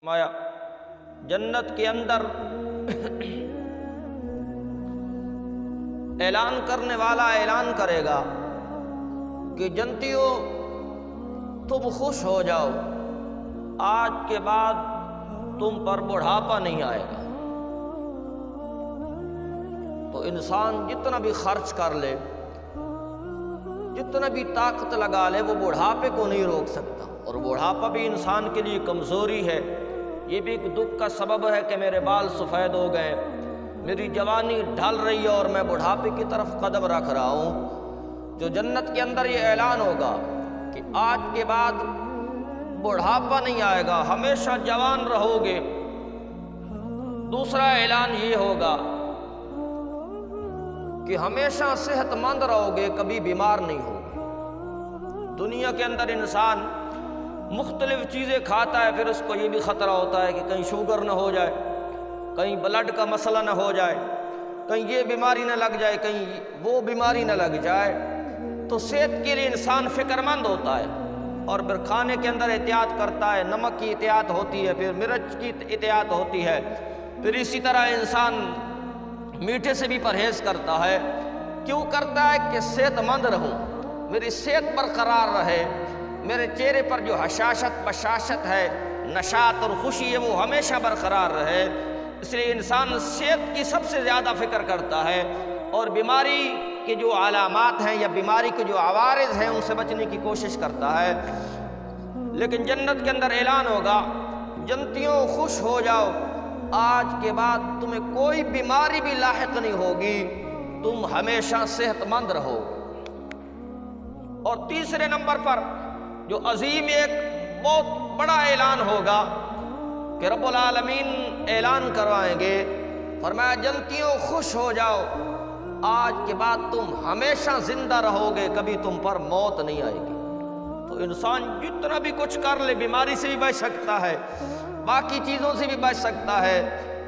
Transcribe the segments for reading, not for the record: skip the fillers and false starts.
فرمایا جنت کے اندر اعلان کرنے والا اعلان کرے گا کہ جنتیوں تم خوش ہو جاؤ، آج کے بعد تم پر بڑھاپا نہیں آئے گا۔ تو انسان جتنا بھی خرچ کر لے، جتنا بھی طاقت لگا لے، وہ بڑھاپے کو نہیں روک سکتا، اور بڑھاپا بھی انسان کے لیے کمزوری ہے۔ یہ بھی ایک دکھ کا سبب ہے کہ میرے بال سفید ہو گئے، میری جوانی ڈھل رہی ہے اور میں بڑھاپے کی طرف قدم رکھ رہا ہوں۔ جو جنت کے اندر یہ اعلان ہوگا کہ آج کے بعد بڑھاپا نہیں آئے گا، ہمیشہ جوان رہو گے۔ دوسرا اعلان یہ ہوگا کہ ہمیشہ صحت مند رہو گے، کبھی بیمار نہیں ہوگے۔ دنیا کے اندر انسان مختلف چیزیں کھاتا ہے، پھر اس کو یہ بھی خطرہ ہوتا ہے کہ کہیں شوگر نہ ہو جائے، کہیں بلڈ کا مسئلہ نہ ہو جائے، کہیں یہ بیماری نہ لگ جائے، کہیں وہ بیماری نہ لگ جائے۔ تو صحت کے لیے انسان فکر مند ہوتا ہے، اور پھر کھانے کے اندر احتیاط کرتا ہے، نمک کی احتیاط ہوتی ہے، پھر مرچ کی احتیاط ہوتی ہے، پھر اسی طرح انسان میٹھے سے بھی پرہیز کرتا ہے۔ کیوں کرتا ہے؟ کہ صحت مند رہوں، میری صحت برقرار رہے، میرے چہرے پر جو حشاشت بشاشت ہے، نشاط اور خوشی ہے، وہ ہمیشہ برقرار رہے۔ اس لیے انسان صحت کی سب سے زیادہ فکر کرتا ہے، اور بیماری کے جو علامات ہیں یا بیماری کے جو عوارض ہیں ان سے بچنے کی کوشش کرتا ہے۔ لیکن جنت کے اندر اعلان ہوگا، جنتیوں خوش ہو جاؤ، آج کے بعد تمہیں کوئی بیماری بھی لاحق نہیں ہوگی، تم ہمیشہ صحت مند رہو۔ اور تیسرے نمبر پر جو عظیم ایک بہت بڑا اعلان ہوگا کہ رب العالمین اعلان کروائیں گے، فرمایا جنتیوں خوش ہو جاؤ، آج کے بعد تم ہمیشہ زندہ رہو گے، کبھی تم پر موت نہیں آئے گی۔ تو انسان جتنا بھی کچھ کر لے، بیماری سے بھی بچ سکتا ہے، باقی چیزوں سے بھی بچ سکتا ہے،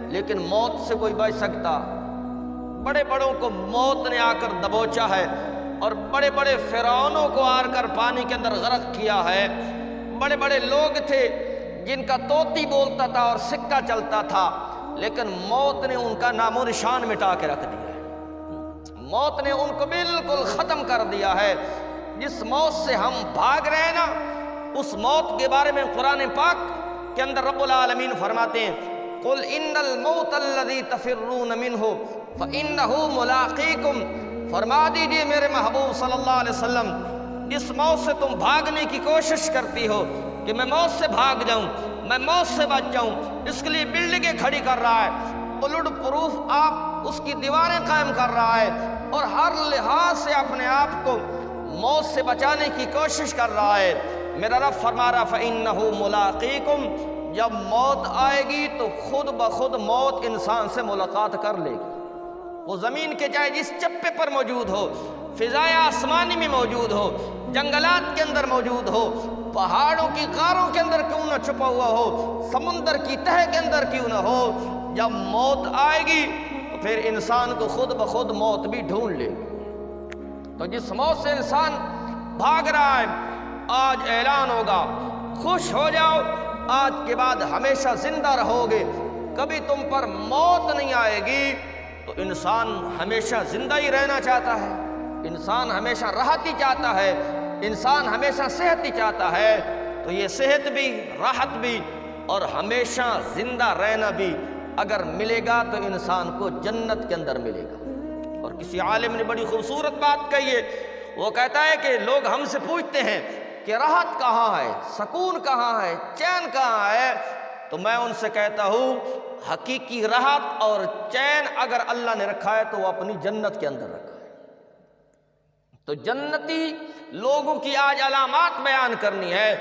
لیکن موت سے کوئی بچ سکتا؟ بڑے بڑوں کو موت نے آ کر دبوچا ہے، اور بڑے بڑے فرعونوں کو آ کر پانی کے اندر غرق کیا ہے۔ بڑے بڑے لوگ تھے جن کا طوطی بولتا تھا اور سکہ چلتا تھا، لیکن موت نے ان کا نام و نشان مٹا کے رکھ دیا ہے۔ موت نے ان کو بالکل ختم کر دیا ہے۔ جس موت سے ہم بھاگ رہے ہیں نا، اس موت کے بارے میں قرآن پاک کے اندر رب العالمین فرماتے ہیں، قُلْ إِنَّ الْمَوْتَ الَّذِي تَفِرُّونَ مِنْهُ فَإِنَّهُ مُلَاقِيكُمْ۔ فرما دیجئے میرے محبوب صلی اللہ علیہ وسلم، جس موت سے تم بھاگنے کی کوشش کرتی ہو کہ میں موت سے بھاگ جاؤں، میں موت سے بچ جاؤں، اس کے لیے بلڈنگیں کھڑی کر رہا ہے، بلڈ پروف آپ اس کی دیواریں قائم کر رہا ہے، اور ہر لحاظ سے اپنے آپ کو موت سے بچانے کی کوشش کر رہا ہے۔ میرا رب فرما رہا فَإِنَّهُ مُلَاقِيكُمْ، جب موت آئے گی تو خود بخود موت انسان سے ملاقات کر لے گی۔ وہ زمین کے چاہے جس چپے پر موجود ہو، فضائے آسمانی میں موجود ہو، جنگلات کے اندر موجود ہو، پہاڑوں کی غاروں کے اندر کیوں نہ چھپا ہوا ہو، سمندر کی تہہ کے اندر کیوں نہ ہو، جب موت آئے گی تو پھر انسان کو خود بخود موت بھی ڈھونڈ لے گی۔ تو جس موت سے انسان بھاگ رہا ہے، آج اعلان ہوگا، خوش ہو جاؤ، آج کے بعد ہمیشہ زندہ رہو گے، کبھی تم پر موت نہیں آئے گی۔ تو انسان ہمیشہ زندہ ہی رہنا چاہتا ہے، انسان ہمیشہ راحت ہی چاہتا ہے، انسان ہمیشہ صحت ہی چاہتا ہے۔ تو یہ صحت بھی، راحت بھی، اور ہمیشہ زندہ رہنا بھی اگر ملے گا تو انسان کو جنت کے اندر ملے گا۔ اور کسی عالم نے بڑی خوبصورت بات کہی ہے، وہ کہتا ہے کہ لوگ ہم سے پوچھتے ہیں کہ راحت کہاں ہے، سکون کہاں ہے، چین کہاں ہے؟ تو میں ان سے کہتا ہوں، حقیقی راحت اور چین اگر اللہ نے رکھا ہے تو وہ اپنی جنت کے اندر رکھا ہے۔ تو جنتی لوگوں کی آج علامات بیان کرنی ہے۔